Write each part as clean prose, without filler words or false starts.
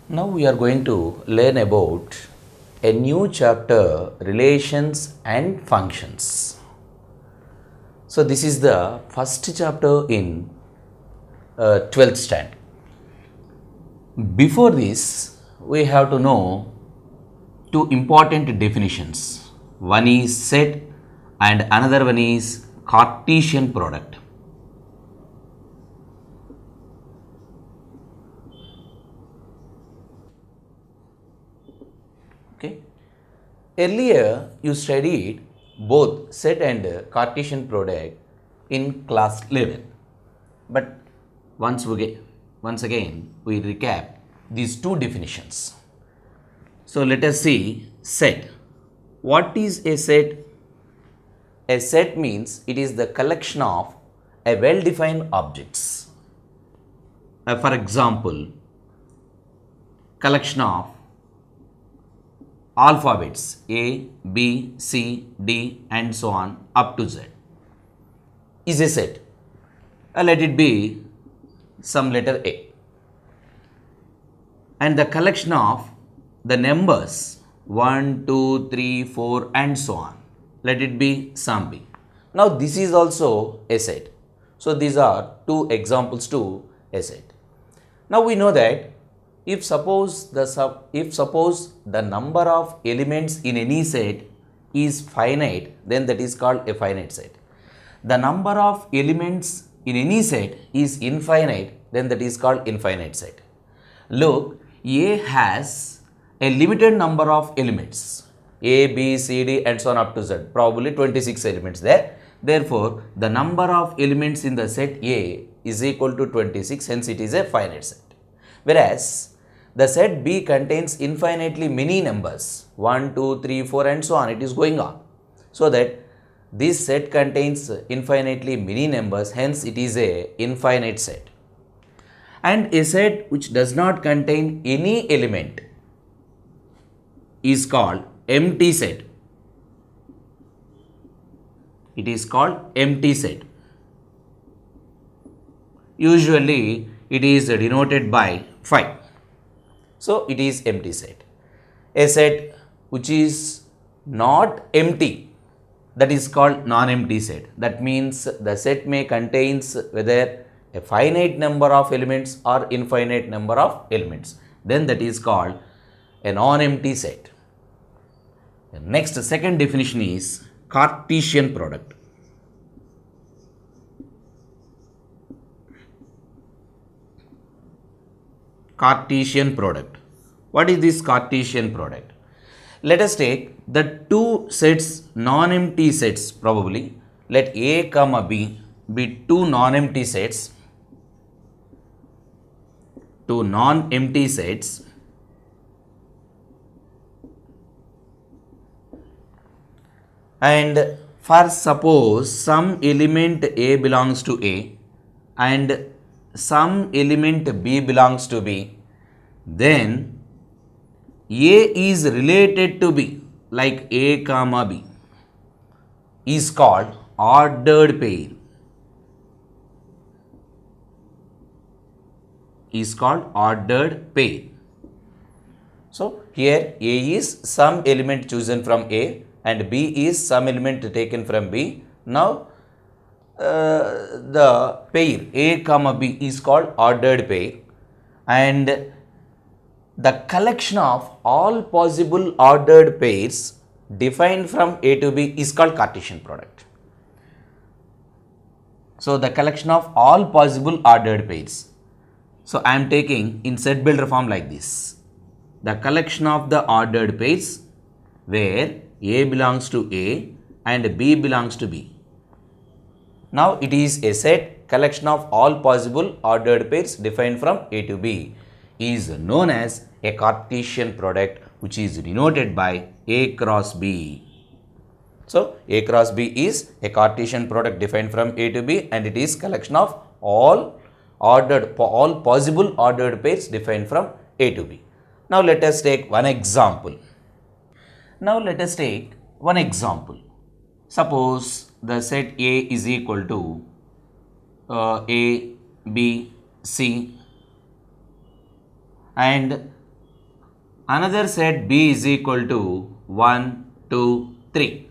Now we are going to learn about a new chapter, relations and functions. So this is the first chapter in 12th standard. Before this, we have to know two important definitions. One is set and another one is Cartesian product. Okay. Earlier, you studied both set and Cartesian product in class 11. But once again, we recap these two definitions. So let us see set. What is a set? A set means it is the collection of a well-defined objects. For example, collection of alphabets A, B, C, D and so on up to Z is a set. Let it be some letter A. And the collection of the numbers 1, 2, 3, 4 and so on. Let it be some B. Now this is also a set. So these are two examples to a set. Now we know that if suppose the number of elements in any set is finite, then that is called a finite set. The number of elements in any set is infinite, then that is called infinite set. Look, A has a limited number of elements, A, B, C, D and so on up to Z, probably 26 elements there. Therefore, the number of elements in the set A is equal to 26, hence it is a finite set. Whereas, the set B contains infinitely many numbers, 1, 2, 3, 4 and so on, it is going on. So that this set contains infinitely many numbers, hence it is a infinite set. And a set which does not contain any element is called empty set. It is called empty set. Usually it is denoted by 5. So it is empty set. A set which is not empty, that is called non-empty set. That means the set may contains whether a finite number of elements or infinite number of elements. Then that is called a non-empty set. The next second definition is Cartesian product. Cartesian product. What is this Cartesian product? Let us take the two sets, non-empty sets probably. Let A comma B be two non-empty sets. Two non-empty sets. And for suppose some element A belongs to A and some element B belongs to B, then A is related to B, like A comma B, is called ordered pair. Is called ordered pair. So here A is some element chosen from A and B is some element taken from B. Now the pair A comma B is called ordered pair, and the collection of all possible ordered pairs defined from A to B is called Cartesian product. So the collection of all possible ordered pairs. So I am taking in set builder form like this. The collection of the ordered pairs where A belongs to A and B belongs to B. Now it is a set collection of all possible ordered pairs defined from A to B is known as a Cartesian product, which is denoted by A cross B. So A cross B is a Cartesian product defined from A to B and it is collection of all possible ordered pairs defined from A to B. Now let us take one example. Suppose the set A is equal to A, B, C and another set B is equal to 1, 2, 3.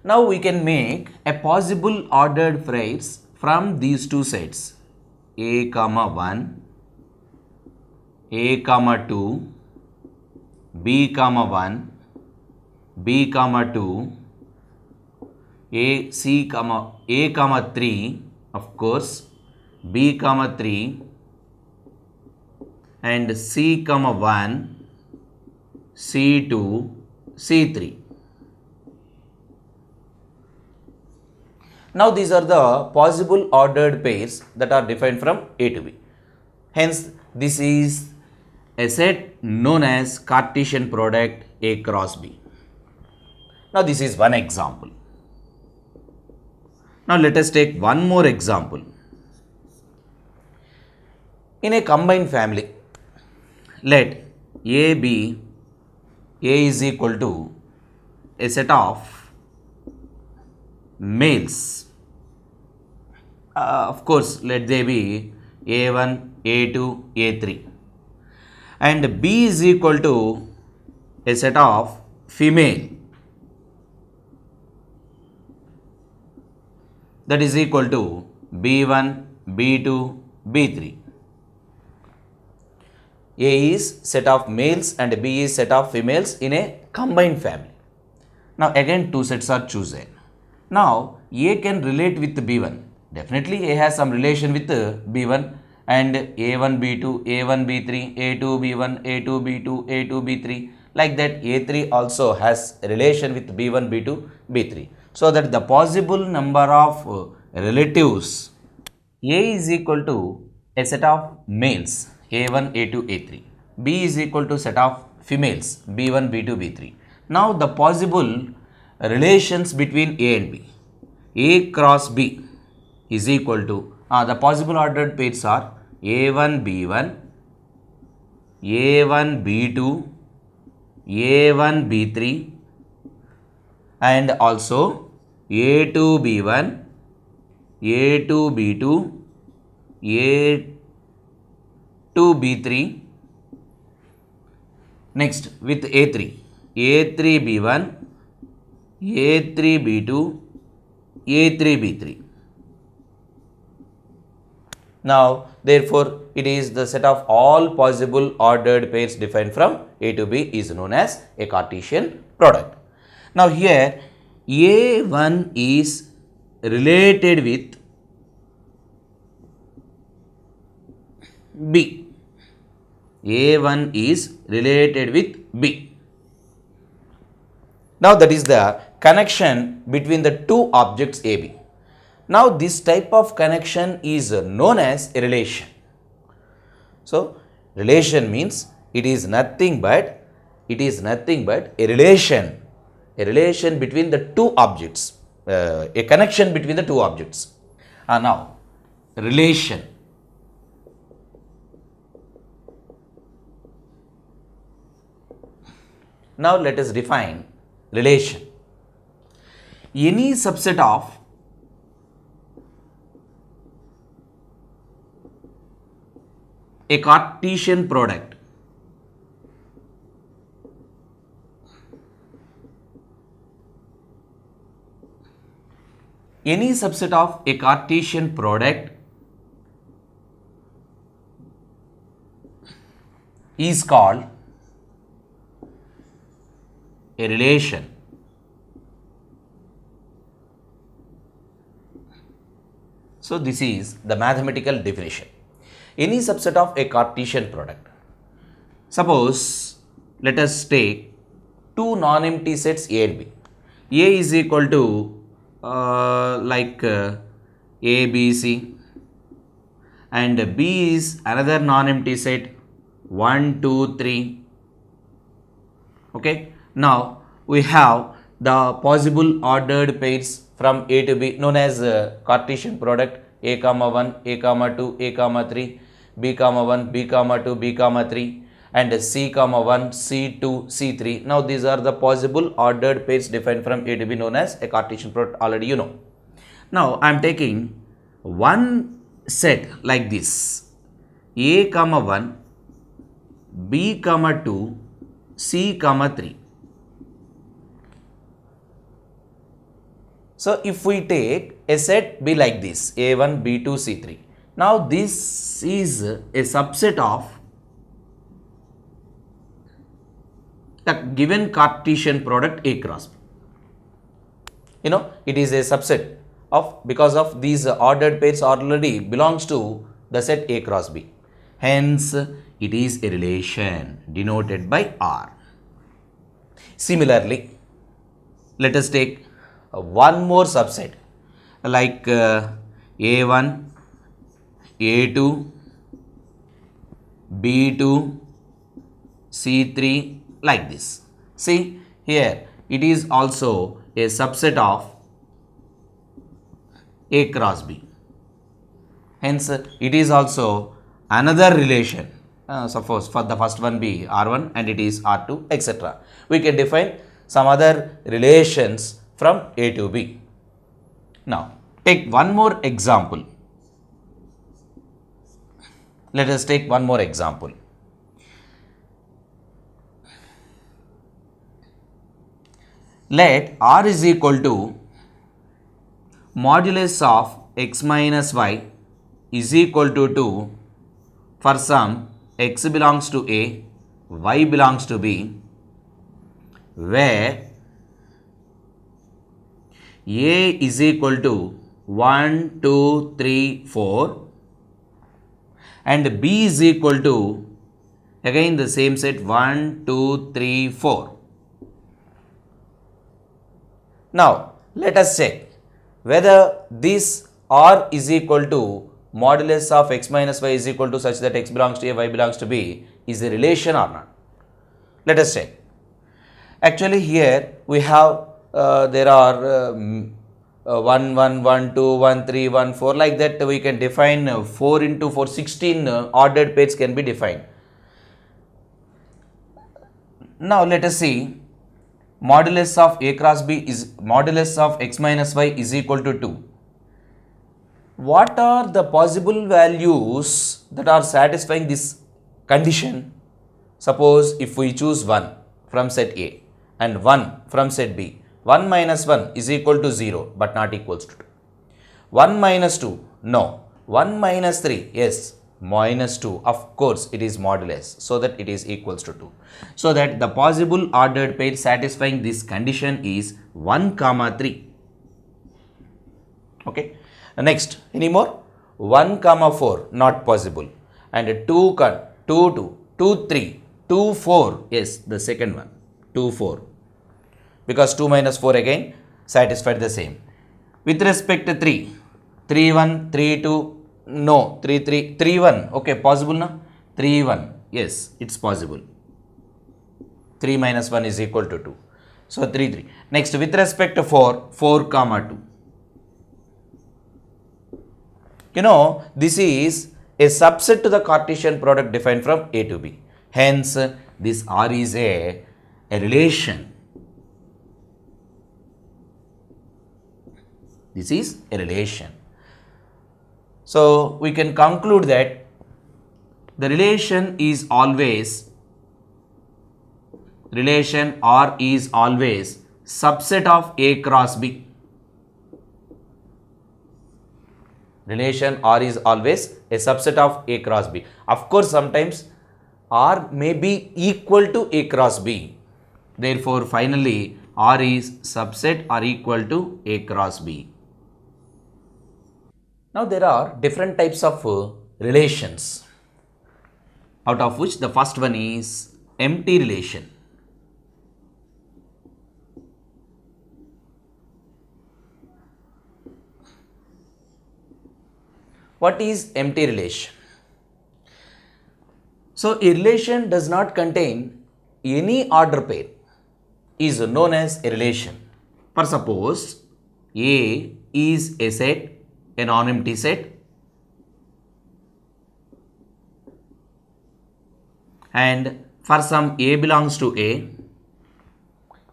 Now we can make a possible ordered phrase from these two sets A comma 1, A comma 2, B comma 1, B comma 2, A comma 3, of course, B comma 3, and C comma 1, C2, C3. Now these are the possible ordered pairs that are defined from A to B. Hence, this is a set known as Cartesian product A cross B. Now this is one example. Now let us take one more example. In a combined family, let A is equal to a set of males. Of course, let they be A1, A2, A3. And B is equal to a set of female, that is equal to B1, B2, B3. A is set of males and B is set of females in a combined family. Now again two sets are chosen. Now A can relate with B1. Definitely A has some relation with B1 and A1 B2, A1 B3, A2 B1, A2 B2, A2 B3. Like that A3 also has relation with B1, B2, B3. So that the possible number of relatives A is equal to a set of males A1, A2, A3. B is equal to set of females B1, B2, B3. Now the possible relations between A and B. A cross B is equal to, the possible ordered pairs are A1, B1, A1, B2, A1, B3 and also A2, B1, A2, B2, A2, B3. Next with A3, A3, B1, A3, B2, A3, B3. Now, therefore, it is the set of all possible ordered pairs defined from A to B is known as a Cartesian product. Now, here A1 is related with B. A1 is related with B. Now, that is the connection between the two objects AB. Now, this type of connection is known as a relation. So, relation means it is nothing but a relation between the two objects, a connection between the two objects. Now, relation. Now, let us define relation. Any subset of a Cartesian product is called a relation. So, this is the mathematical definition. Any subset of a Cartesian product. Suppose, let us take two non-empty sets A and B. A is equal to A, B, C and B is another non-empty set 1, 2, 3. Okay. Now, we have the possible ordered pairs from A to B known as Cartesian product A comma 1, A comma 2, A comma 3, B comma 1, B comma 2, B comma 3 and C comma 1, C2, C3. Now, these are the possible ordered pairs defined from A to B known as a Cartesian product, already you know. Now, I am taking one set like this A comma 1, B comma 2, C comma 3. So if we take a set be like this, A1, B2, C3. Now this is a subset of the given Cartesian product A cross B. You know, it is a subset of, because of these ordered pairs already belongs to the set A cross B. Hence, it is a relation denoted by R. Similarly, let us take one more subset like A1, A2, B2, C3 like this. See here, it is also a subset of A cross B. Hence, it is also another relation. Suppose for the first one be R1 and it is R2, etc. We can define some other relations from A to B. Now, take one more example. Let us take one more example. Let R is equal to modulus of x minus y is equal to 2 for some x belongs to A, y belongs to B, where A is equal to 1, 2, 3, 4 and B is equal to again the same set 1, 2, 3, 4. Now, let us check whether this R is equal to modulus of x minus y is equal to such that x belongs to A, y belongs to B is a relation or not. Let us check. Actually, here we have there are 1, 1, 1, 2, 1, 3, 1, 4 like that. We can define 4 into 4, 16 ordered pairs can be defined. Now, let us see. Modulus of A cross B is modulus of x minus y is equal to 2. What are the possible values that are satisfying this condition? Suppose if we choose 1 from set A and 1 from set B, 1 minus 1 is equal to 0 but not equals to 2. 1 minus 2, no. 1 minus 3, yes. Minus 2, of course it is modulus, so that it is equals to 2. So that the possible ordered pair satisfying this condition is 1 comma 3. Okay. Next, any more? 1 comma 4, not possible. And 2, 2, 2, 3, 2, 4, yes, the second one, 2, 4. Because 2 minus 4 again satisfied the same. With respect to 3, 3, 1, 3, 2, no, 3, 3, 3, 1, okay, possible na? 3, 1, yes, it's possible. 3 minus 1 is equal to 2. So, 3, 3. Next, with respect to 4, 4 comma 2. You know, this is a subset to the Cartesian product defined from A to B. Hence, this R is a relation. This is a relation. So, we can conclude that the relation R is always subset of A cross B. Relation R is always a subset of A cross B. Of course, sometimes R may be equal to A cross B. Therefore, finally, R is subset or equal to A cross B. Now, there are different types of relations, out of which the first one is empty relation. What is empty relation? So, a relation does not contain any order pair is known as a relation. For suppose A is a set, a non-empty set, and for some A belongs to A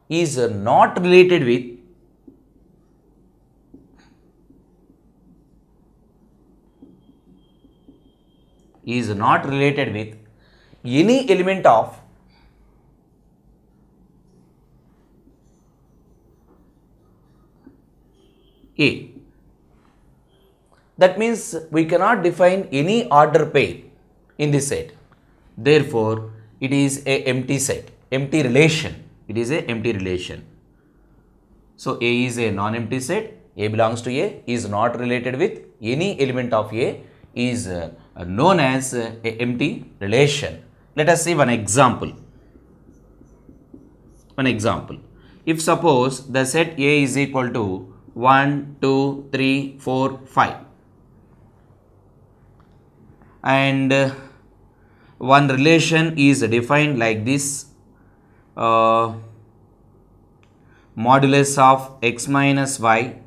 is not related with any element of A. That means we cannot define any order pair in this set. Therefore, it is a empty set, empty relation. It is a empty relation. So, A is a non-empty set. A belongs to A, is not related with any element of A, is known as a empty relation. Let us see one example. One example. If suppose the set A is equal to 1, 2, 3, 4, 5 and one relation is defined like this, modulus of x minus y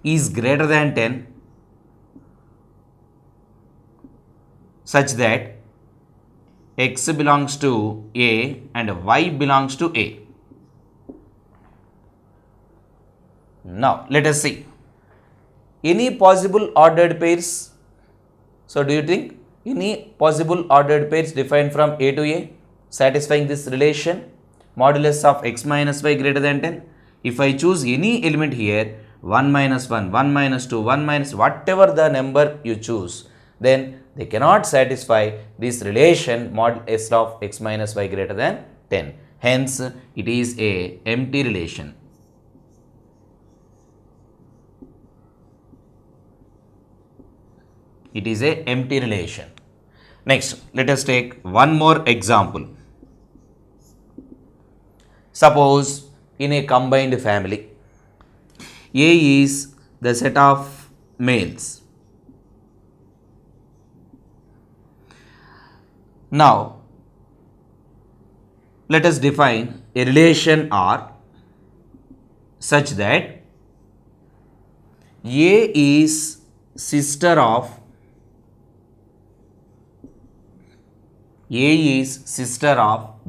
is greater than 10 such that x belongs to A and y belongs to A. Now, let us see any possible ordered pairs. So, do you think any possible ordered pairs defined from A to A satisfying this relation modulus of x minus y greater than 10? If I choose any element here, 1 minus 1, 1 minus 2, 1 minus whatever the number you choose, then they cannot satisfy this relation modulus of x minus y greater than 10. Hence, it is a empty relation. It is a empty relation. Next, let us take one more example. Suppose in a combined family, A is the set of males. Now, let us define a relation R such that A is sister of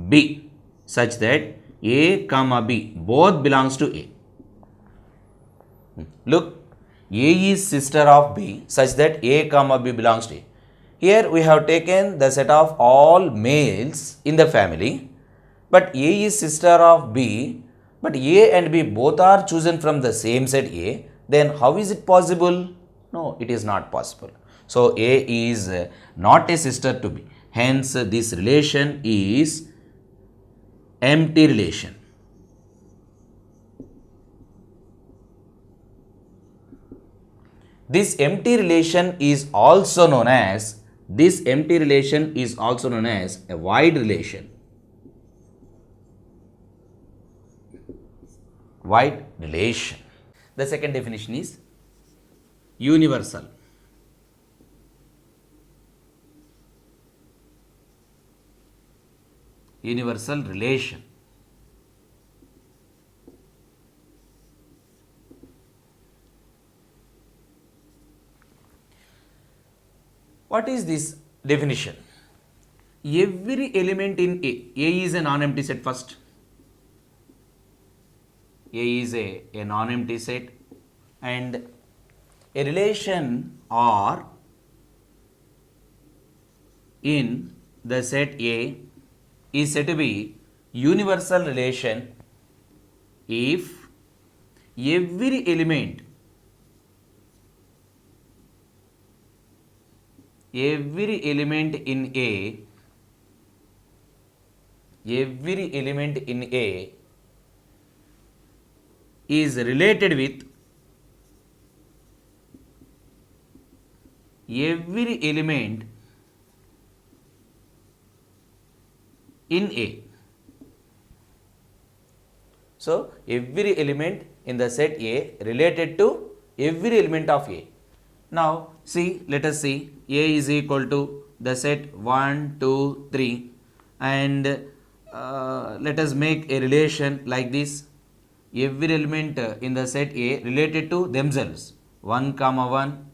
B such that A comma B both belongs to A. Look, A is sister of B such that A comma B belongs to A. Here we have taken the set of all males in the family, but A is sister of B, but A and B both are chosen from the same set A. Then how is it possible? No, it is not possible. So, A is not a sister to B. Hence, this relation is empty relation. This empty relation is also known as a void relation. Void relation. The second definition is universal. Universal relation. What is this definition? Every element in A is a non-empty set first. A is a non-empty set and a relation R in the set A is said to be universal relation if every element in A is related with every element in A. So, every element in the set A related to every element of A. Now, see, let us see A is equal to the set 1, 2, 3 and let us make a relation like this. Every element in the set A related to themselves 1 comma 1,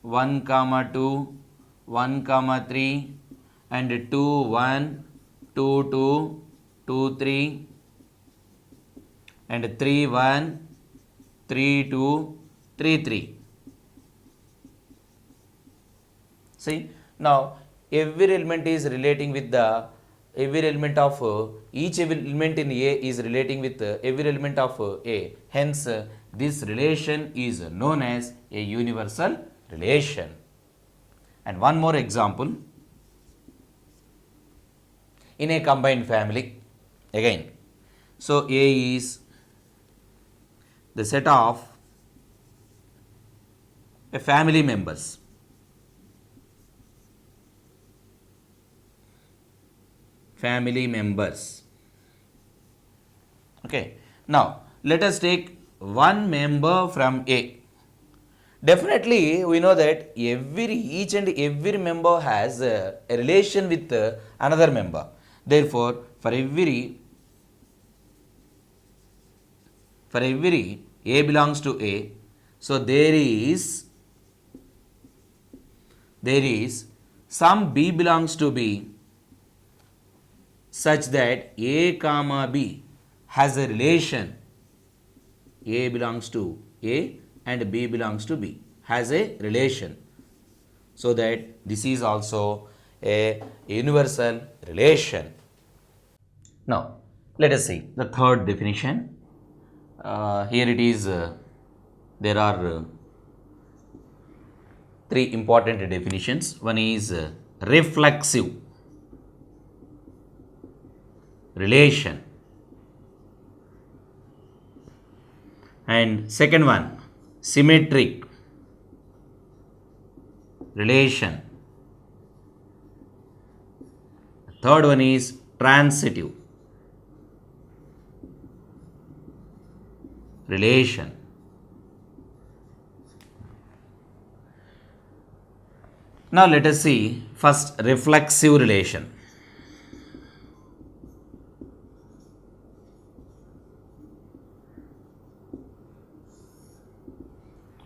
1 comma 2, 1 comma 3 and 2 1, 2 2, 2 3 and 3 1, 3 2, 3 3. See, now every element is relating with the every element of each element in A is relating with every element of A. Hence, this relation is known as a universal relation. And one more example, in a combined family again. So A is the set of a family members. Family members. Okay. Now let us take one member from A. Definitely we know that each and every member has a relation with another member. Therefore, for every A belongs to A, so there is some B belongs to B, such that A comma B has a relation. A belongs to A and B belongs to B, has a relation, so that this is also a universal relation. Now let us see the third definition. Here it is, there are three important definitions. One is reflexive relation, and second one symmetric relation, third one is transitive relation. Now let us see first reflexive relation.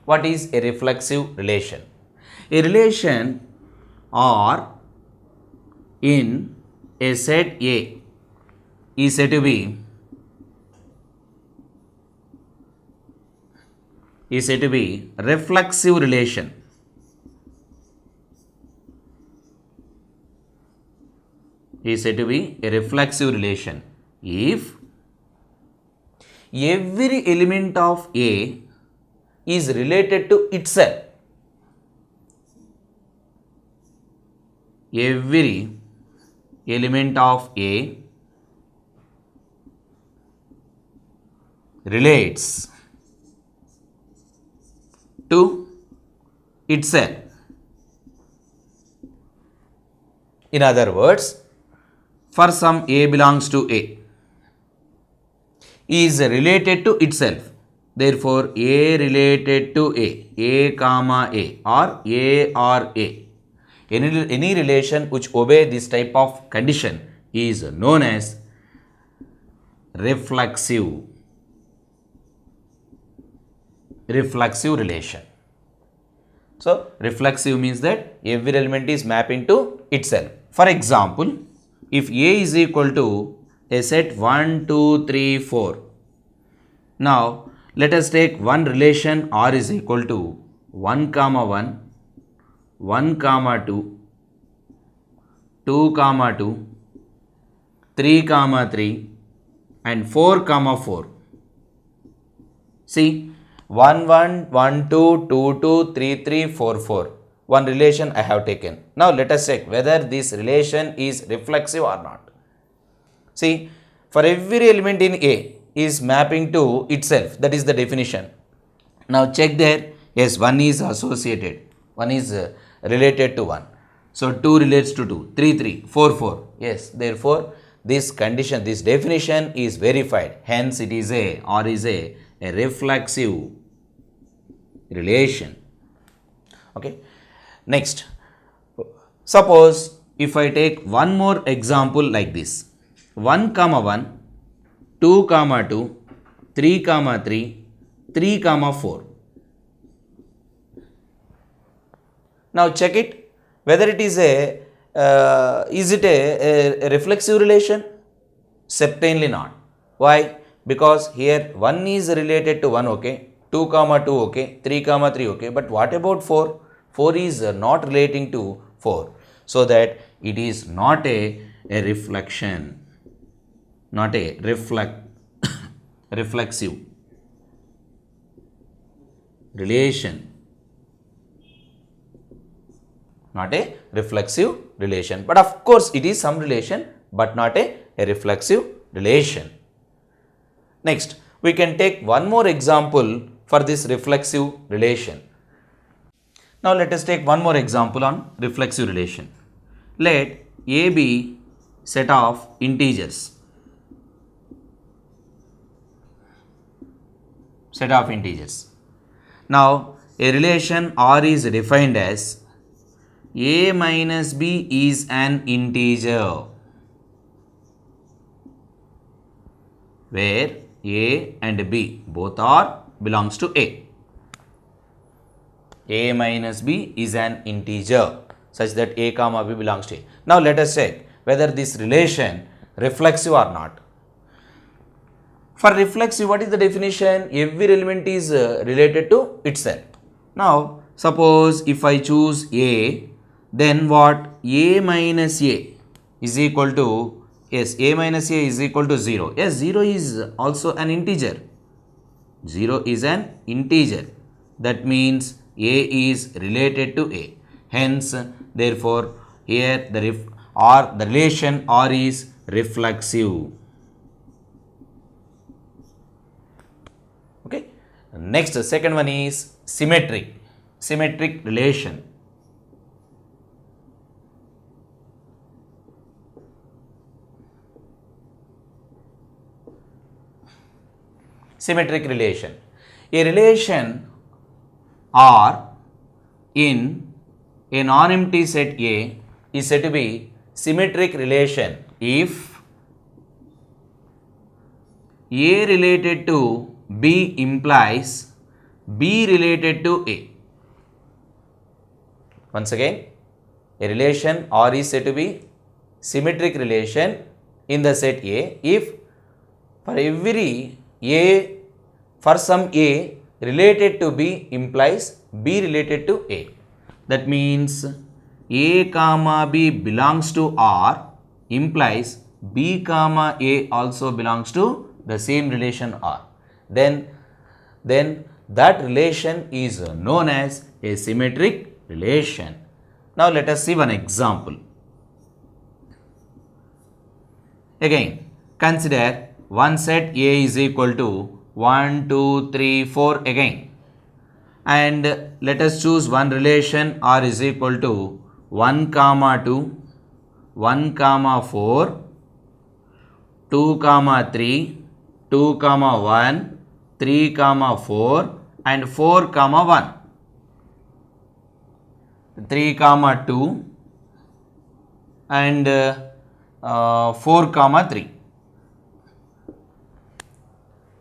What is a reflexive relation? A relation or in a set A is said to be reflexive relation. Is said to be a reflexive relation if every element of A is related to itself. Every element of A relates to itself. In other words, for some A belongs to A is related to itself. Therefore, A related to A comma A, or A, any relation which obey this type of condition is known as reflexive relation. So, reflexive means that every element is mapping to itself. For example, if A is equal to a set 1, 2, 3, 4. Now, let us take one relation R is equal to 1 comma 1, 1 comma 2, 2 comma 2, 3 comma 3 and 4 comma 4. See, 1, 1, 1, 2, 2, 2, 3, 3, 4, 4. One relation I have taken. Now let us check whether this relation is reflexive or not. See, for every element in A is mapping to itself. That is the definition. Now check there. Yes, 1 is associated. 1 is related to 1. So 2 relates to 2. 3, 3, 4, 4. Yes, therefore this condition, this definition is verified. Hence it is a reflexive relation. Okay. Next, suppose if I take one more example like this, 1 comma 1, 2 comma 2, 3 comma 3, 3 comma 4. Now check it whether it is a reflexive relation? Certainly not. Why? Because here 1 is related to 1, okay, 2 comma 2, okay, 3 comma 3, okay, but what about 4? 4 is not relating to 4. so that it is not a reflection, not a reflexive relation, not a reflexive relation. But of course, it is some relation, but not a reflexive relation. Next, we can take one more example for this reflexive relation. Now, let us take one more example on reflexive relation. Let A be set of integers. Set of integers. Now, a relation R is defined as A minus B is an integer, where A and B both are belongs to A. A minus B is an integer such that A comma B belongs to A. Now let us check whether this relation reflexive or not. For reflexive, what is the definition? Every element is related to itself. Now suppose if I choose A, then what? A minus A is equal to, yes, A minus A is equal to 0. Yes, 0 is also an integer. 0 is an integer. That means A is related to A. Hence, therefore, here the relation R is reflexive. Okay. Next, second one is symmetric. Symmetric relation. Symmetric relation. A relation R in a non-empty set A is said to be symmetric relation if A related to B implies B related to A. Once again, a relation R is said to be symmetric relation in the set A if for every A, for some A related to B implies B related to A. That means A comma B belongs to R implies B comma A also belongs to the same relation R. Then that relation is known as a symmetric relation. Now let us see one example. Again, consider one set A is equal to 1, 2, 3, 4 again. And let us choose one relation R is equal to 1 comma 2, 1 comma 4, 2 comma 3, 2 comma 1, 3 comma 4 and 4 comma 1. 3 comma 2 and 4 comma 3.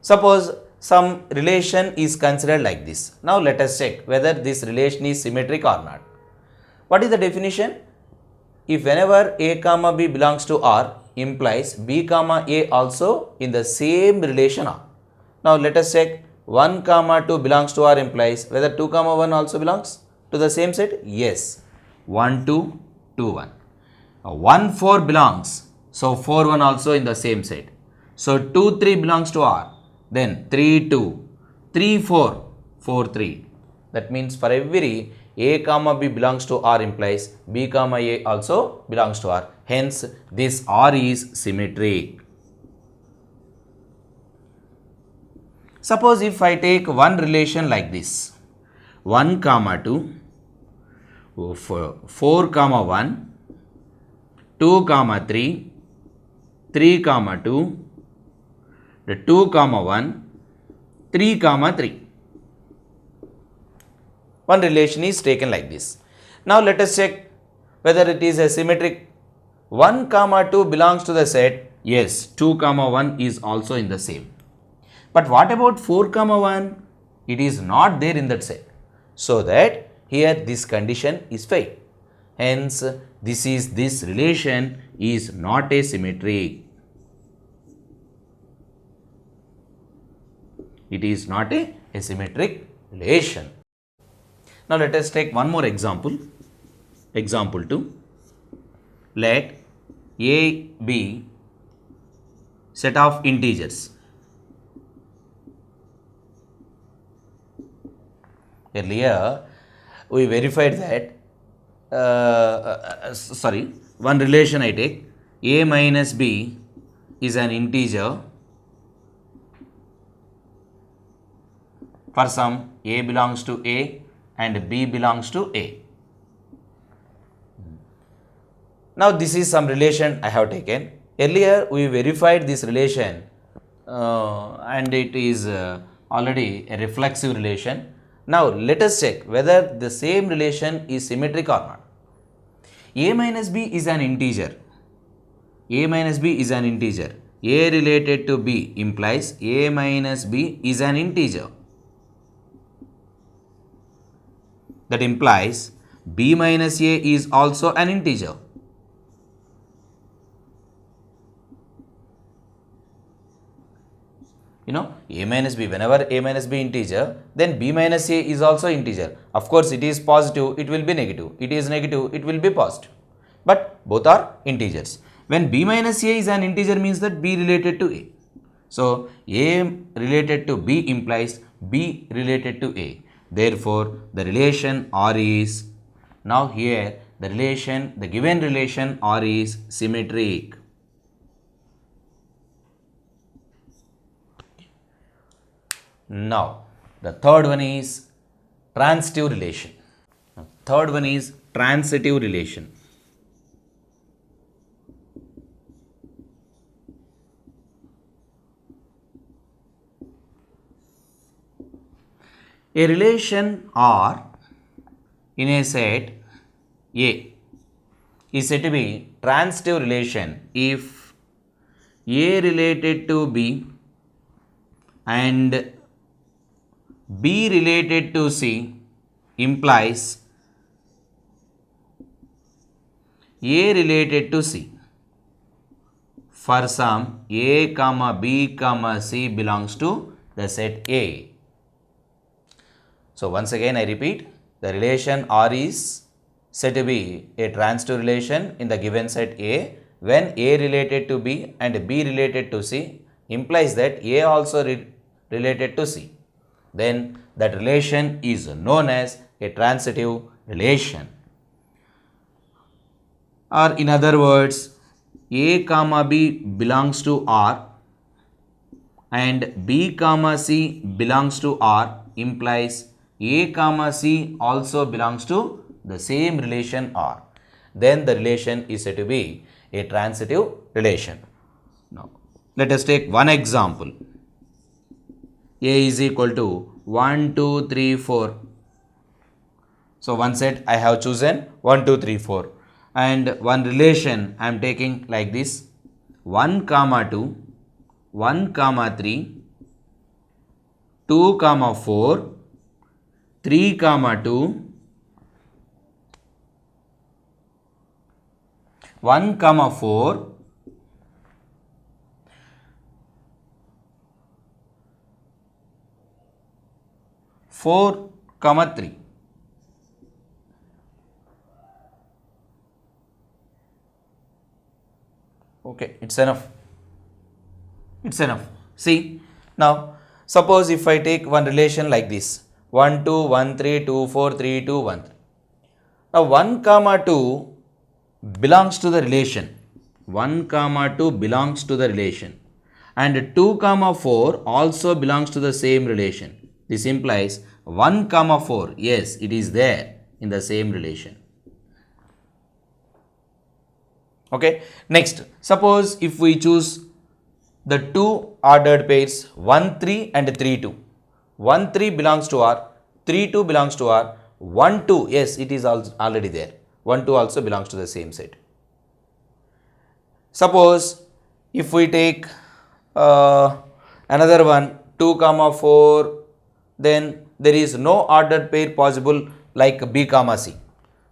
Suppose some relation is considered like this. Now let us check whether this relation is symmetric or not. What is the definition? If whenever A comma B belongs to R implies B comma A also in the same relation R. Now let us check 1 comma 2 belongs to R implies whether 2 comma 1 also belongs to the same set? Yes. 1 2 2 1. 1 4 belongs. So 4 1 also in the same set. So 2 3 belongs to R. Then 3 2, 3 4, 4 3. That means for every A comma B belongs to R implies B comma A also belongs to R. Hence this R is symmetric. Suppose if I take one relation like this, 1 comma 2, 4 comma 1, 2 comma 3, 3 comma 2, the 2 comma 1, 3 comma 3. One relation is taken like this. Now let us check whether it is a symmetric. 1 comma 2 belongs to the set. Yes, 2 comma 1 is also in the same. But what about 4 comma 1? It is not there in that set. So that here this condition is failed. Hence this relation is not a symmetric. It is not a symmetric relation. Now let us take one more example. Example 2. let A be set of integers. Earlier we verified that one relation I take, A minus B is an integer for some A belongs to A and B belongs to A. Now this is some relation I have taken. Earlier we verified this relation and it is already a reflexive relation. Now let us check whether the same relation is symmetric or not. A minus B is an integer. A minus B is an integer. A related to B implies A minus B is an integer. That implies B minus A is also an integer. You know, A minus B, whenever A minus B integer, then B minus A is also integer. Of course, it is positive, it will be negative. It is negative, it will be positive. But both are integers. When B minus A is an integer means that B related to A. So, A related to B implies B related to A. Therefore, the relation R is, now here the relation, the given relation R is symmetric. Now, the third one is transitive relation. Third one is transitive relation. A relation R in a set A is said to be transitive relation if A related to B and B related to C implies A related to C for some A comma B comma C belongs to the set A. So once again I repeat, the relation R is said to be a transitive relation in the given set A when A related to B and B related to C implies that A also related to C. Then that relation is known as a transitive relation. Or in other words, A comma B belongs to R and B comma C belongs to R implies A comma C also belongs to the same relation R. Then the relation is said to be a transitive relation. Now, let us take one example. A is equal to 1, 2, 3, 4. So, one set I have chosen 1, 2, 3, 4 and one relation I am taking like this 1 comma 2, 1 comma 3, 2 comma 4, 3 comma 2, 1 comma 4, 4 comma 3. Okay, it's enough. It's enough. See, now suppose if I take one relation like this 1, 2, 1, 3, 2, 4, 3, 2, 1, 3. Now 1 comma 2 belongs to the relation. 1 comma 2 belongs to the relation and 2 comma 4 also belongs to the same relation. This implies 1 comma 4, yes, it is there in the same relation. Okay, next, suppose if we choose the two ordered pairs 1, 3 and 3, 2. 1, 3 belongs to R, 3, 2 belongs to R, 1, 2, yes, it is already there. 1, 2 also belongs to the same set. Suppose if we take another one 2 comma 4, then there is no ordered pair possible like B comma C.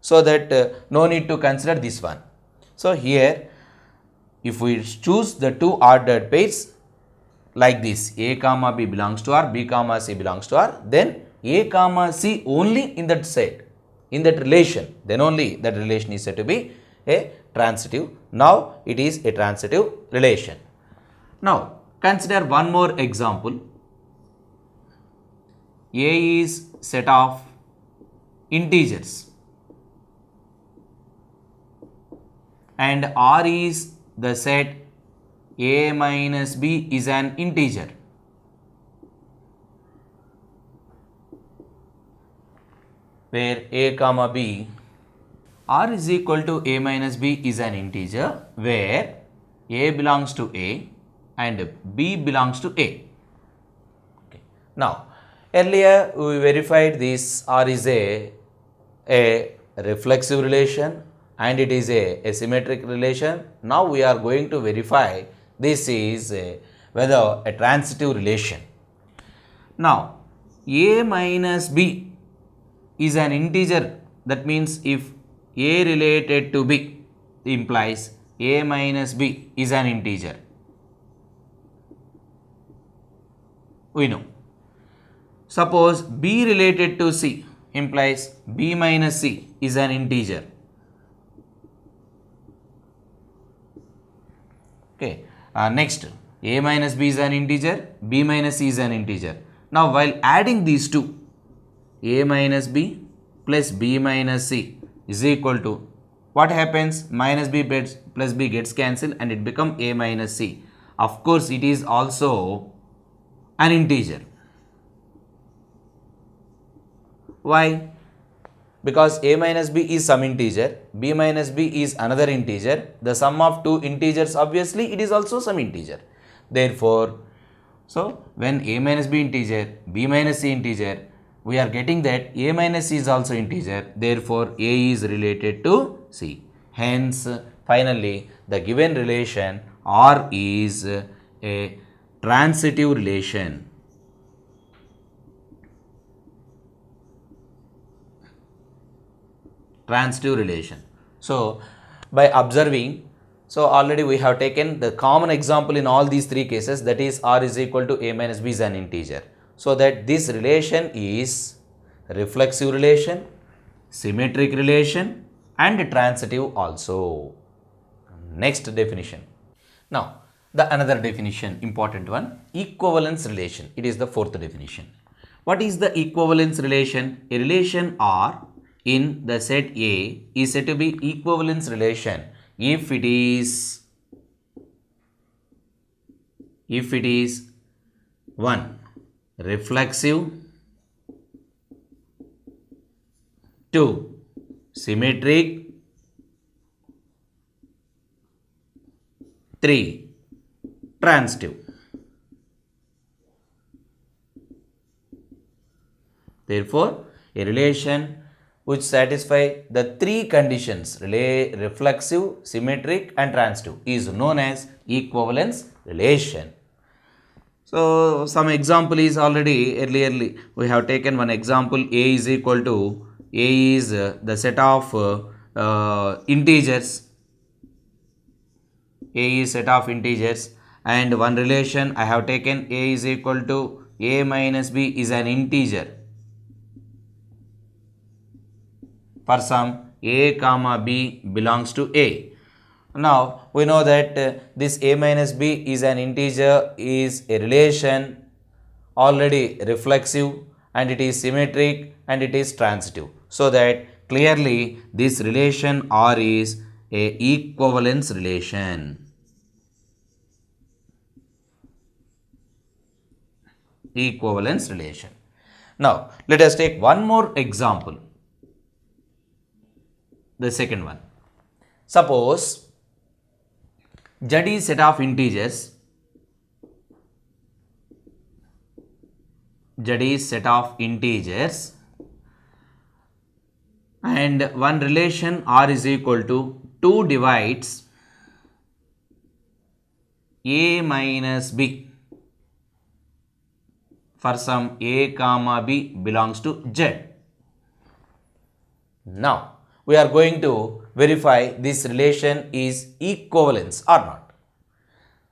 So that no need to consider this one. So here if we choose the two ordered pairs like this A comma B belongs to R, B comma C belongs to R, then A comma C only in that set, in that relation, then only that relation is said to be a transitive. Now it is a transitive relation. Now consider one more example. A is set of integers and R is the set A minus B is an integer. Where A comma B, R is equal to A minus B is an integer where A belongs to A and B belongs to A. Okay. Now, earlier we verified this R is a reflexive relation and it is a symmetric relation. Now we are going to verify this is whether a transitive relation. Now, A minus B is an integer. That means if A related to B implies A minus B is an integer. We know. Suppose B related to C implies B minus C is an integer. Okay. Next, A minus B is an integer, B minus C is an integer. Now, while adding these two, A minus B plus B minus C is equal to, what happens? Minus B plus B gets cancelled and it becomes A minus C. Of course, it is also an integer. Why? Because A minus B is some integer, B minus B is another integer. The sum of two integers, obviously it is also some integer. Therefore, so when A minus B integer, B minus C integer, we are getting that A minus C is also integer. Therefore, A is related to C. Hence, finally, the given relation R is a transitive relation. Transitive relation. So, by observing, so already we have taken the common example in all these three cases, that is R is equal to A minus B is an integer. So that this relation is reflexive relation, symmetric relation and transitive also. Next definition. Now, the another definition, important one, equivalence relation. It is the fourth definition. What is the equivalence relation? A relation R in the set A is said to be equivalence relation if it is 1. Reflexive, 2. Symmetric, 3. Transitive. Therefore, a relation which satisfy the three conditions, reflexive, symmetric and transitive, is known as equivalence relation. So, some example is already earlier we have taken one example. A is equal to, A is the set of integers. A is set of integers and one relation I have taken A is equal to A minus B is an integer. For some A comma B belongs to A. Now, we know that this A minus B is an integer is a relation already reflexive and it is symmetric and it is transitive. So that clearly this relation R is a equivalence relation. Equivalence relation. Now, let us take one more example. The second one. Suppose Z is set of integers. Z is set of integers and one relation R is equal to 2 divides A minus B for some A comma B belongs to Z. Now, we are going to verify this relation is equivalence or not.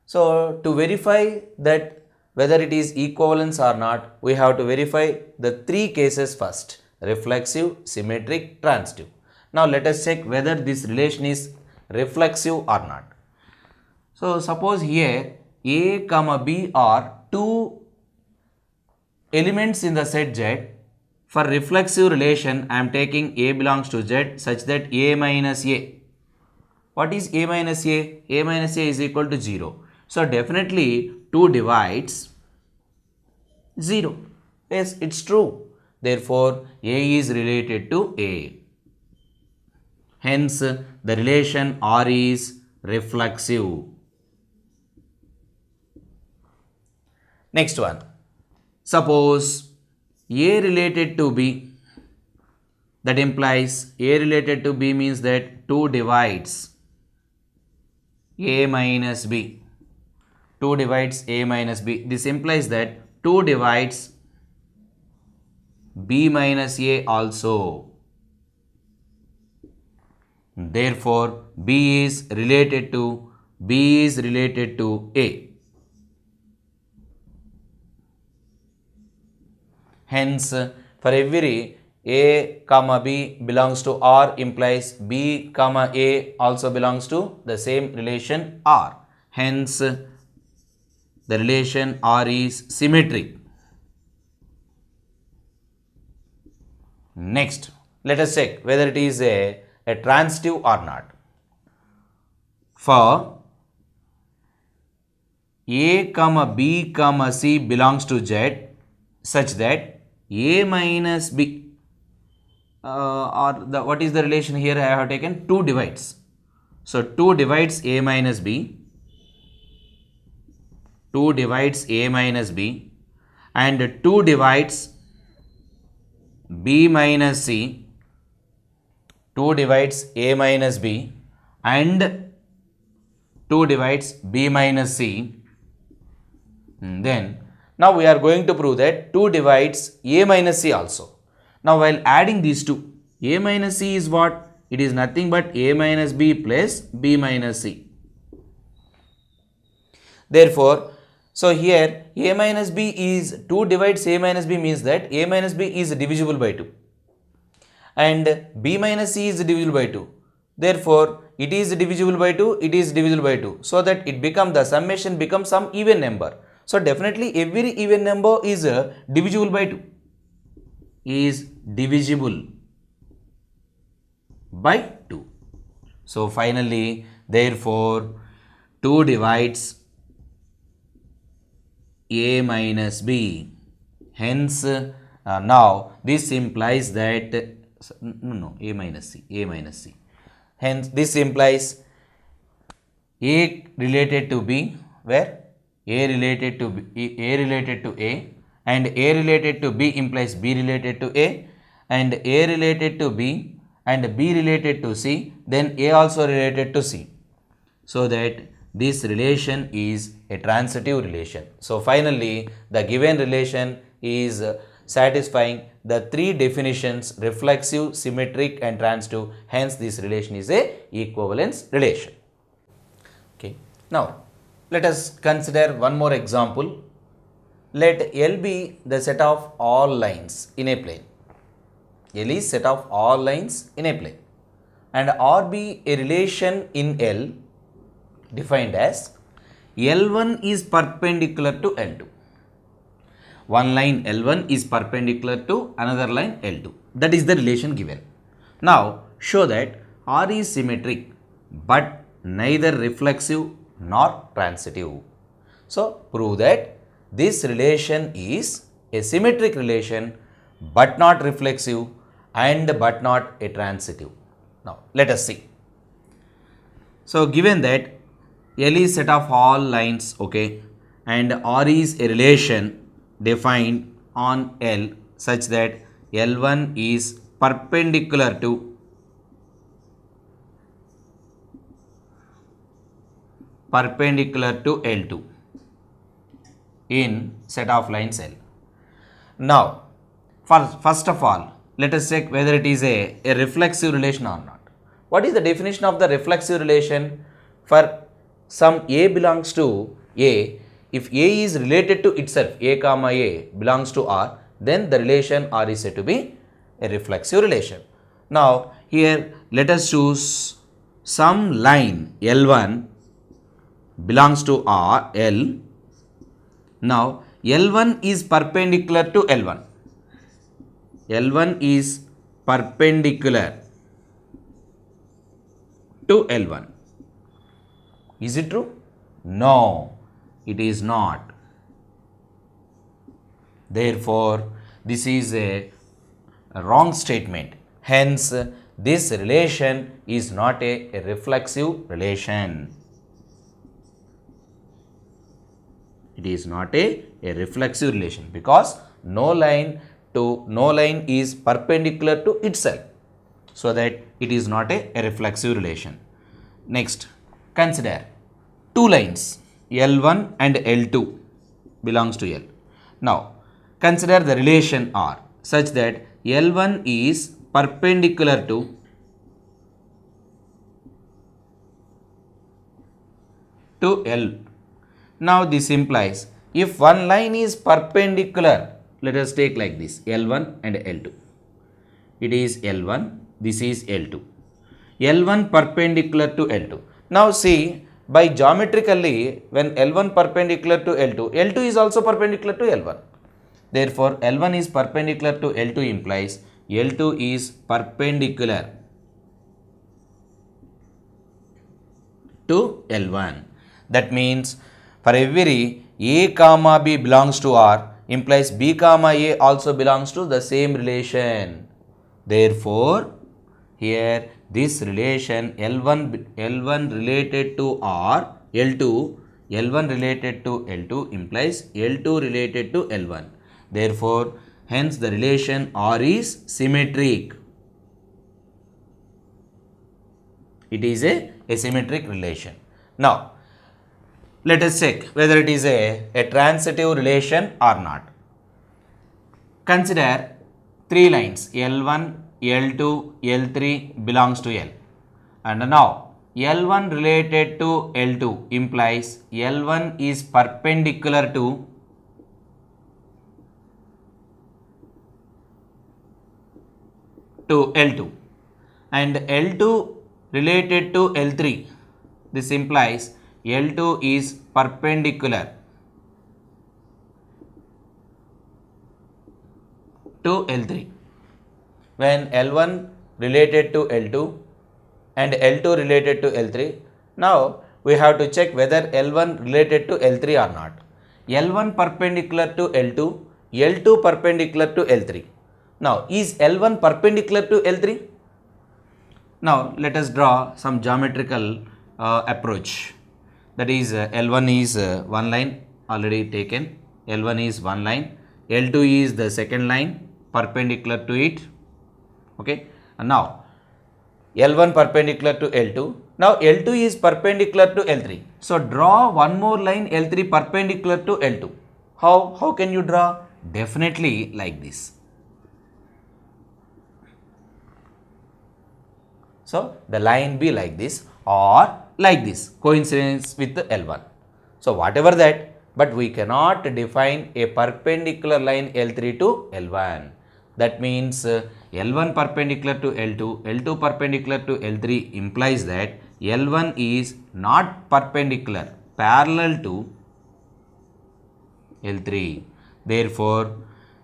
So, to verify that whether it is equivalence or not, we have to verify the three cases first: reflexive, symmetric, transitive. Now, let us check whether this relation is reflexive or not. So suppose here A comma B are two elements in the set Z. For reflexive relation, I am taking A belongs to Z such that A minus A. What is A minus A? A minus A is equal to 0. So definitely 2 divides 0. Yes, it's true. Therefore, A is related to A. Hence, the relation R is reflexive. Next one. Suppose A related to B. That implies A related to B means that 2 divides A minus B. 2 divides A minus B. This implies that 2 divides B minus A also. Therefore, B is related to A. Hence, for every A comma B belongs to R implies B comma A also belongs to the same relation R. Hence, the relation R is symmetric. Next, let us check whether it is a transitive or not. For A comma B comma C belongs to Z such that A minus B what is the relation here? I have taken 2 divides. So 2 divides A minus B. 2 divides A minus B and 2 divides B minus C. 2 divides A minus B and 2 divides B minus C. Then now we are going to prove that 2 divides A minus C also. Now while adding these two, A minus C is what? It is nothing but A minus B plus B minus C. Therefore, so here A minus B is 2 divides A minus B means that A minus B is divisible by 2 and B minus C is divisible by 2. Therefore, it is divisible by 2, it is divisible by 2. So that it becomes, the summation becomes some even number. So definitely every even number is divisible by 2. Is divisible by 2. So finally, therefore, 2 divides A minus B. Hence, now this implies that A minus C. Hence, this implies A related to B, where A related to A and A related to B implies B related to A and A related to B and B related to C, then A also related to C. So that this relation is a transitive relation. So finally, the given relation is satisfying the 3 definitions: reflexive, symmetric and transitive. Hence, this relation is a equivalence relation. Okay. Now, let us consider one more example. Let L be the set of all lines in a plane. L is set of all lines in a plane and R be a relation in L defined as L1 is perpendicular to L2. One line L1 is perpendicular to another line L2. That is the relation given. Now, show that R is symmetric but neither reflexive nor transitive. So, prove that this relation is a symmetric relation but not reflexive and but not a transitive. Now, let us see. So, given that L is set of all lines, okay, and R is a relation defined on L such that L1 is perpendicular to L2 in set of lines L. Now, first of all, let us check whether it is a reflexive relation or not. What is the definition of the reflexive relation? For some A belongs to A, if A is related to itself, A comma A belongs to R, then the relation R is said to be a reflexive relation. Now, here let us choose some line L1 belongs to R, L. Now L1 is perpendicular to L1. L1 is perpendicular to L1. Is it true? No, it is not. Therefore, this is a wrong statement. Hence, this relation is not a reflexive relation. It is not a reflexive relation because no line is perpendicular to itself. So that it is not a reflexive relation. Next, consider two lines L1 and L2 belongs to L. Now, consider the relation R such that L1 is perpendicular to L. Now, this implies if one line is perpendicular, let us take like this L1 and L2. It is L1, this is L2. L1 perpendicular to L2. Now, see, by geometrically, when L1 perpendicular to L2, L2 is also perpendicular to L1. Therefore, L1 is perpendicular to L2 implies L2 is perpendicular to L1. That means for every A comma B belongs to R implies B comma A also belongs to the same relation. Therefore, here this relation L1 related to R, L1 related to L2 implies L2 related to L1. Therefore, hence the relation R is symmetric. It is a symmetric relation. Now, let us check whether it is a transitive relation or not. Consider three lines L1, L2, L3 belongs to L. And now L1 related to L2 implies L1 is perpendicular to L2 and L2 related to L3. This implies L2 is perpendicular to L3. When L1 related to L2 and L2 related to L3, now we have to check whether L1 related to L3 or not. L1 perpendicular to L2, L2 perpendicular to L3. Now, is L1 perpendicular to L3? Now, let us draw some geometrical approach. That is L1 is one line already taken, L1 is one line, L2 is the second line perpendicular to it, okay. And now L1 perpendicular to L2, now L2 is perpendicular to L3. So, draw one more line L3 perpendicular to L2. How can you draw? Definitely like this. So, the line be like this or like this, coincidence with the L1. So, whatever that, but we cannot define a perpendicular line L3 to L1. That means L1 perpendicular to L2, L2 perpendicular to L3 implies that L1 is not perpendicular, parallel to L3. Therefore,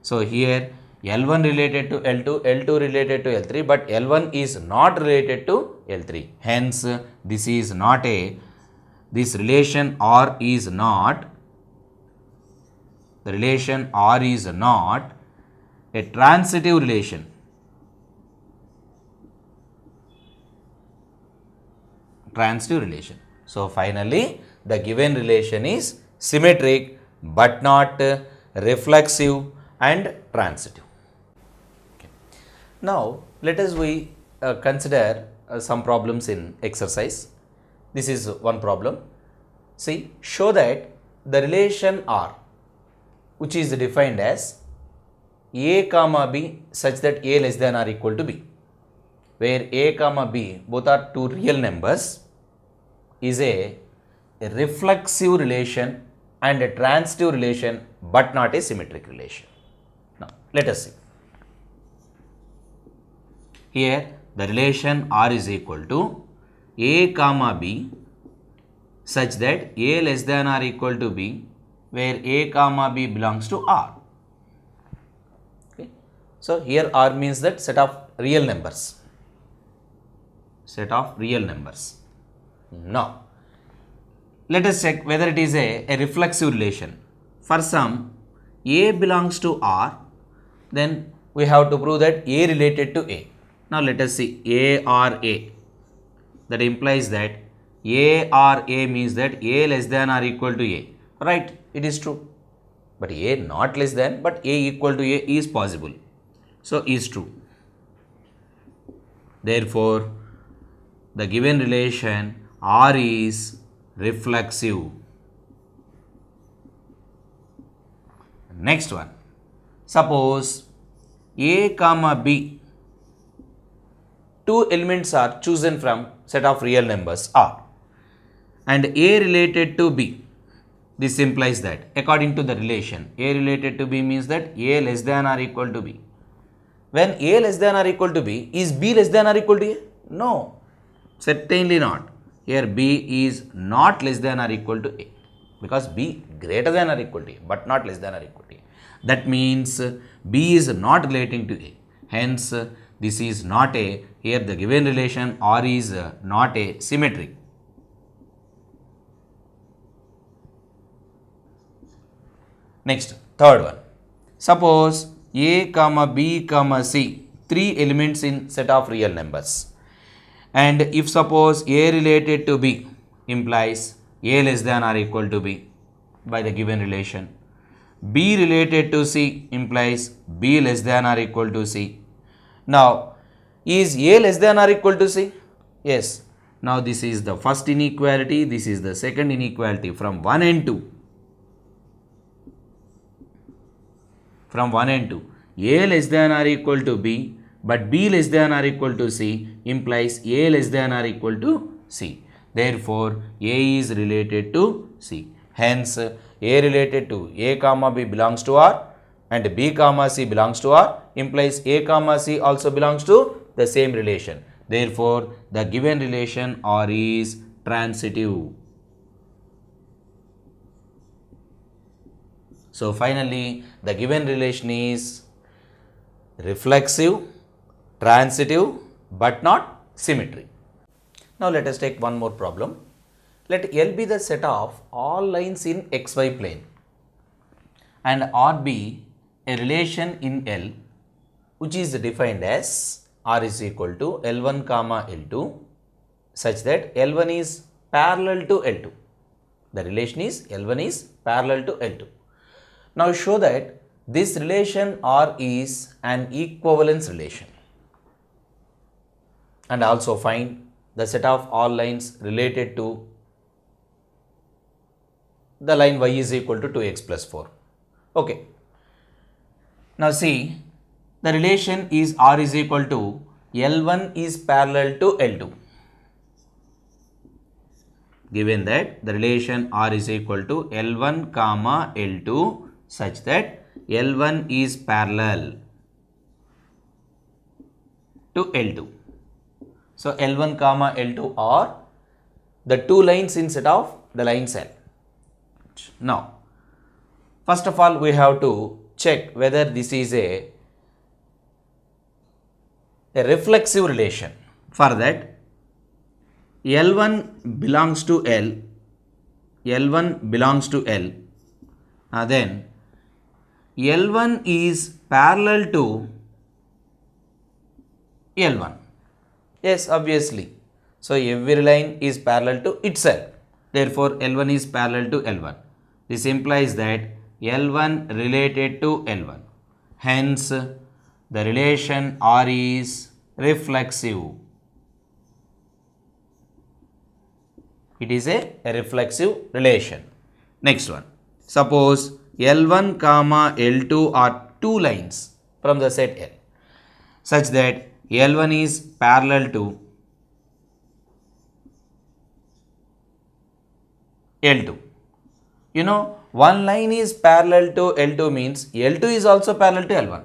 so here L1 related to L2, L2 related to L3, but L1 is not related to L3. Hence, this is not this relation R is not, the relation R is not a transitive relation. Transitive relation. So, finally, the given relation is symmetric but not reflexive and transitive. Now, let us consider some problems in exercise. This is one problem. See, show that the relation R, which is defined as A comma B such that A less than or equal to B, where A comma B both are two real numbers, is a reflexive relation and a transitive relation but not a symmetric relation. Now, let us see. Here the relation R is equal to A comma B such that A less than or equal to B, where A comma B belongs to R. Okay. So here R means that set of real numbers. Set of real numbers. Now, let us check whether it is a reflexive relation. For some A belongs to R, then we have to prove that A related to A. Now let us see A or A. That implies that A or A means that A less than or equal to A. Right, it is true. But A not less than, but A equal to A is possible. So is true. Therefore, the given relation R is reflexive. Next one. Suppose A comma B, two elements are chosen from set of real numbers R, and A related to B. This implies that according to the relation, A related to B means that A less than or equal to B. When A less than or equal to B, is B less than or equal to A? No, certainly not. Here B is not less than or equal to A, because B greater than or equal to A, but not less than or equal to A. That means B is not relating to A. Hence, this is not a, here the given relation R is not a symmetry. Next, third one. Suppose A comma B comma C, three elements in set of real numbers. And if suppose A related to B implies A less than or equal to B by the given relation. B related to C implies B less than or equal to C. Now, is A less than or equal to C? Yes. Now, this is the first inequality, this is the second inequality from 1 and 2. From 1 and 2. A less than or equal to B, but B less than or equal to C implies A less than or equal to C. Therefore, A is related to C. Hence, A related to A comma B belongs to R and B comma C belongs to R implies A comma C also belongs to the same relation. Therefore, the given relation R is transitive. So, finally, the given relation is reflexive, transitive, but not symmetry. Now, let us take one more problem. Let L be the set of all lines in xy plane and R be a relation in L which is defined as R is equal to L1 comma L2 such that L1 is parallel to L2. The relation is L1 is parallel to L2. Now show that this relation R is an equivalence relation, and also find the set of all lines related to the line y is equal to 2x plus 4. Okay. Now see, the relation is R is equal to L1 is parallel to L2. Given that the relation R is equal to L1 comma L2 such that L1 is parallel to L2. So L1 comma L2 are the two lines in set of the lines L. Now, first of all, we have to check whether this is a reflexive relation. For that, L1 belongs to L, L1 belongs to L, then L1 is parallel to L1. Yes, obviously. So, every line is parallel to itself. Therefore, L1 is parallel to L1. This implies that L1 related to L1. Hence, the relation R is reflexive. It is a reflexive relation. Next one. Suppose L1 comma L2 are two lines from the set L such that L1 is parallel to L2. You know, one line is parallel to L2 means L2 is also parallel to L1.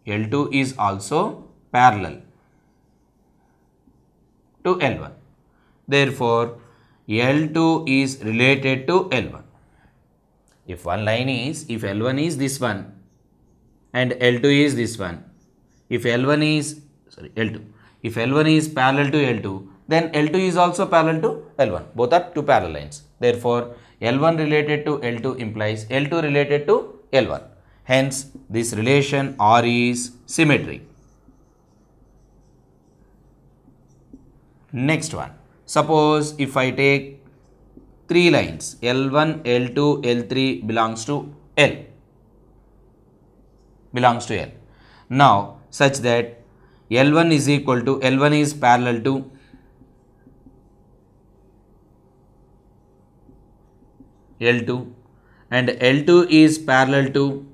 L2 is also parallel. to L1. Therefore, L2 is related to L1. If one line is, if L1 is this one and L2 is this one, if L1 is, L2, if L1 is parallel to L2, then L2 is also parallel to L1. Both are two parallel lines. Therefore, L1 related to L2 implies L2 related to L1. Hence, this relation R is symmetric. Next one. Suppose if I take three lines L1, L2, L3 belongs to L. Now, such that L1 is equal to, L1 is parallel to L2 and L2 is parallel to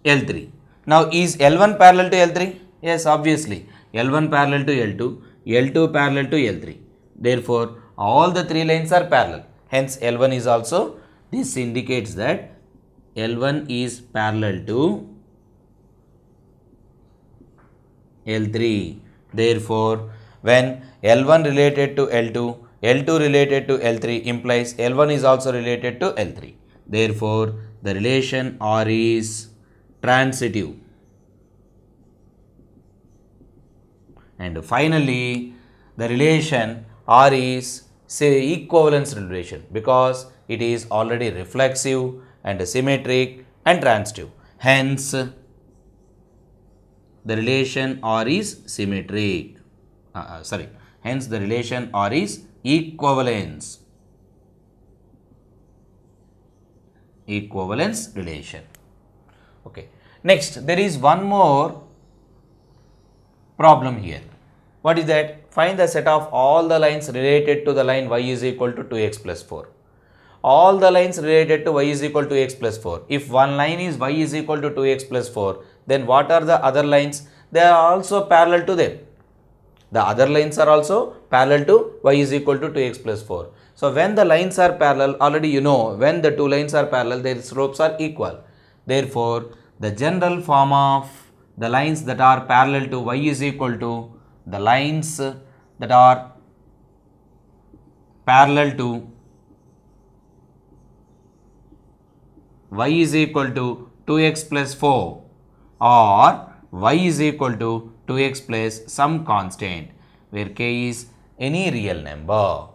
L3. Now, is L1 parallel to L3? Yes, obviously. L1 parallel to L2, L2 parallel to L3. Therefore, all the three lines are parallel. Hence, L1 is also, this indicates that L1 is parallel to L3. Therefore, when L1 related to L2, L2 related to L3 implies L1 is also related to L3. Therefore, the relation R is transitive. And finally, the relation R is equivalence relation because it is already reflexive and symmetric and transitive. Hence, the relation R is symmetric. Hence, the relation R is equivalence. Equivalence relation. Okay. Next, there is one more problem here. What is that? Find the set of all the lines related to the line y is equal to 2x plus 4. All the lines related to y is equal to x plus 4. If one line is y is equal to 2x plus 4, then what are the other lines? They are also parallel to them. The other lines are also parallel to y is equal to 2x plus 4. So, when the lines are parallel, already you know, when the two lines are parallel, their slopes are equal. Therefore, the general form of the lines that are parallel to y is equal to the lines that are parallel to y is equal to 2x plus 4 or y is equal to 2x plus some constant where k is any real number.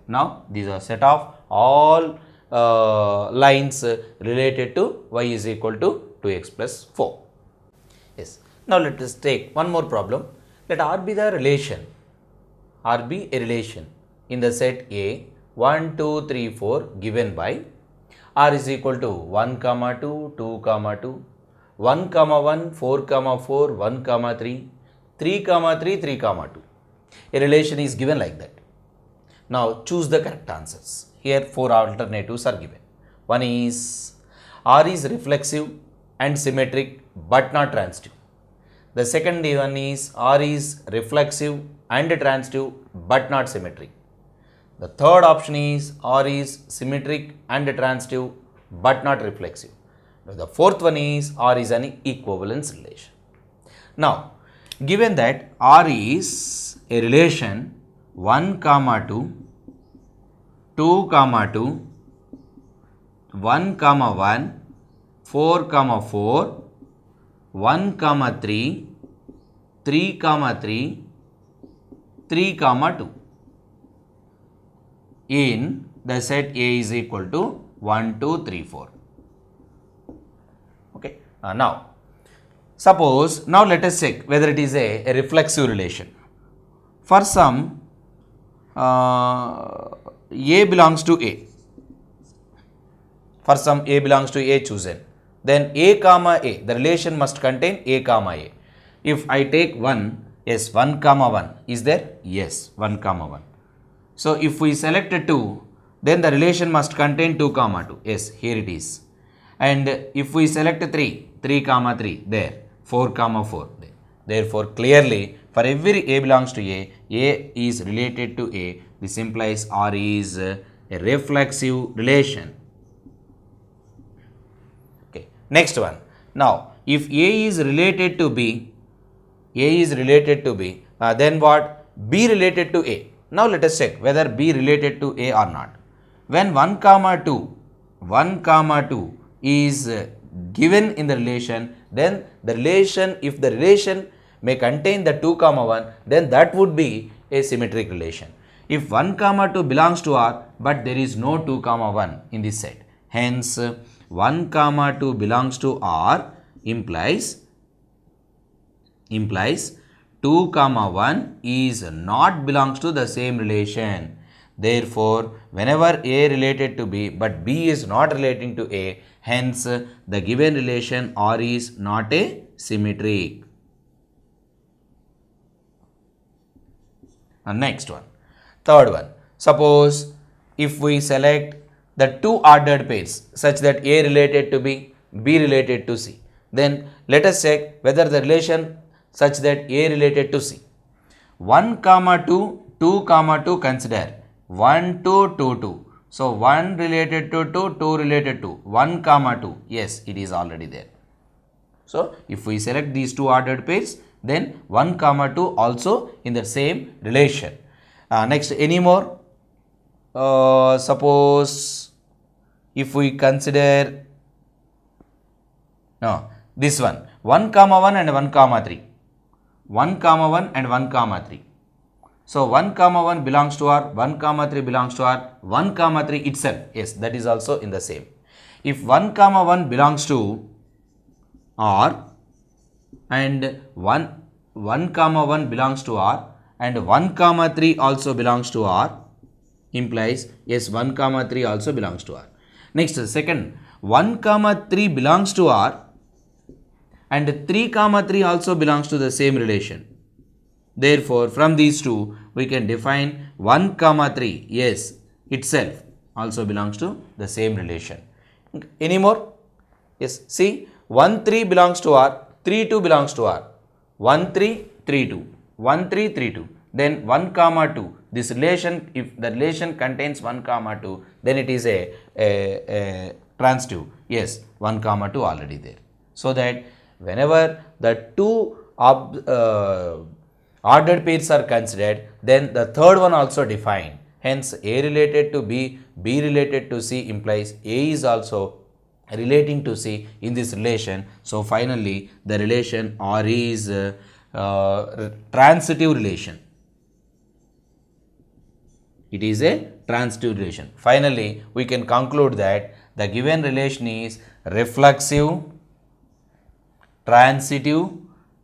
Now, these are set of all lines related to y is equal to 2x plus 4. Yes. Now, let us take one more problem. Let R be the relation. R be a relation in the set A 1, 2, 3, 4 given by R is equal to 1, 2, 2, 2, 1, 1, 4, 4, 1, 3, 3, 3, 3, 2. A relation is given like that. Now, choose the correct answers. Here, 4 alternatives are given. One is R is reflexive and symmetric but not transitive. The second one is R is reflexive and transitive but not symmetric. The third option is R is symmetric and transitive but not reflexive. The fourth one is R is an equivalence relation. Now, given that R is a relation 1, 2, 2, 2, 1, 1, 4, 4, 1, 3, 3, 3, 3, 2. In the set A is equal to 1, 2, 3, 4. Okay. Now, suppose, now let us check whether it is a reflexive relation. For some A belongs to A. For some A belongs to A chosen. Then A comma A, the relation must contain A comma A. If I take 1, yes, 1 comma 1 is there? Yes, 1 comma 1. So, if we select a 2, then the relation must contain 2 comma 2. Yes, here it is. And if we select 3, 3 comma 3, there, 4 comma 4, there. Therefore, clearly, for every A belongs to A is related to A. This implies R is a reflexive relation. Okay. Next one. Now, if A is related to B, then what? B related to A. Now let us check whether B related to A or not. When 1 comma 2 is given in the relation, then the relation, if the relation may contain the 2 comma 1, then that would be a symmetric relation. If 1 comma 2 belongs to R, but there is no 2 comma 1 in this set, hence 1 comma 2 belongs to R implies 2 comma 1 is not belongs to the same relation. Therefore, whenever A related to B but B is not relating to A, hence the given relation R is not a symmetric. And next one, third one. Suppose if we select the two ordered pairs such that A related to B, B related to C, then let us check whether the relation such that A related to C. 1 comma 2, 2 comma 2 consider 1 2 2 2. So 1 related to 2, 2 related to 1 comma 2. Yes, it is already there. So if we select these two ordered pairs, then 1 comma 2 also in the same relation. Next, any more? Suppose if we consider this one 1 comma 1 and 1 comma 3. 1 comma 1 and 1 comma 3. So 1 comma 1 belongs to R, 1 comma 3 belongs to R, 1 comma 3 itself, yes, that is also in the same. If 1 comma 1 belongs to R and 1 comma 1 belongs to R and 1 comma 3 also belongs to R, implies yes, 1 comma 3 also belongs to R. Next, second, 1 comma 3 belongs to R and 3 comma 3 also belongs to the same relation. Therefore, from these two, we can define 1 comma 3, yes, itself also belongs to the same relation. Any more? Yes, see, 1 3 belongs to R, 3 2 belongs to R, 1 3 3 2, 1 3 3 2. Then 1 comma 2, this relation, if the relation contains 1 comma 2, then it is a transitive. Yes, 1 comma 2 already there. So that whenever the two ordered pairs are considered, then the third one also defined. Hence, A related to B, B related to C implies A is also relating to C in this relation. So, finally, the relation R is transitive relation. It is a transitive relation. Finally, we can conclude that the given relation is reflexive, transitive,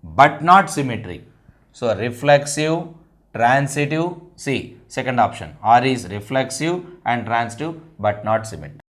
but not symmetric. So, reflexive, transitive, see, second option, R is reflexive and transitive but not symmetric.